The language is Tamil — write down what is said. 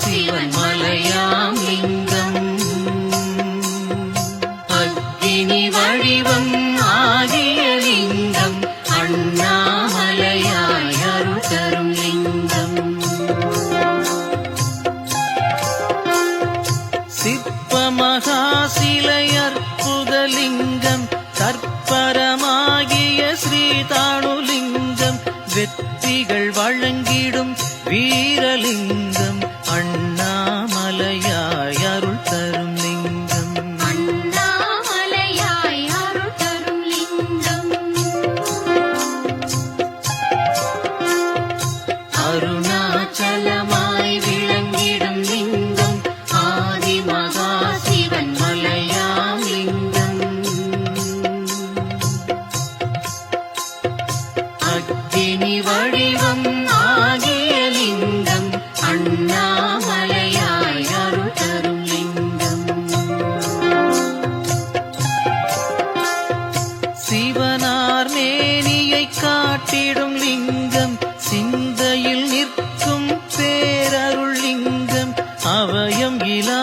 சிவன் மலையாம் லிங்கம் அக்கினி வடிவம் ஆகிய லிங்கம் அண்ணாமலையாய் அருள் தரும் லிங்கம் சிற்ப மகா சிலை அற்புத லிங்கம் தற்பரமாகிய ஸ்ரீதானுலிங்கம் வெற்றிகள் வழங்கிடும் வீரலிங்கம் அண்ணாமலையாய் அருள் தரும் லிங்கம் அண்ணாமலையாய் அருள் தரும் லிங்கம் அருணாச்சலமாய் விளங்கிடும் லிங்கம் ஆதி மகா சிவன் மலையாம் லிங்கம் அக்கினி வடிவம் ஆகிய லிங்கம் அண்ணாமலையாய் அருள் தரும் லிங்கம் சிவனார் மேனியை காட்டிடும் லிங்கம் சிந்தையில் நிற்கும் பேரருள் லிங்கம் அவயம் இலா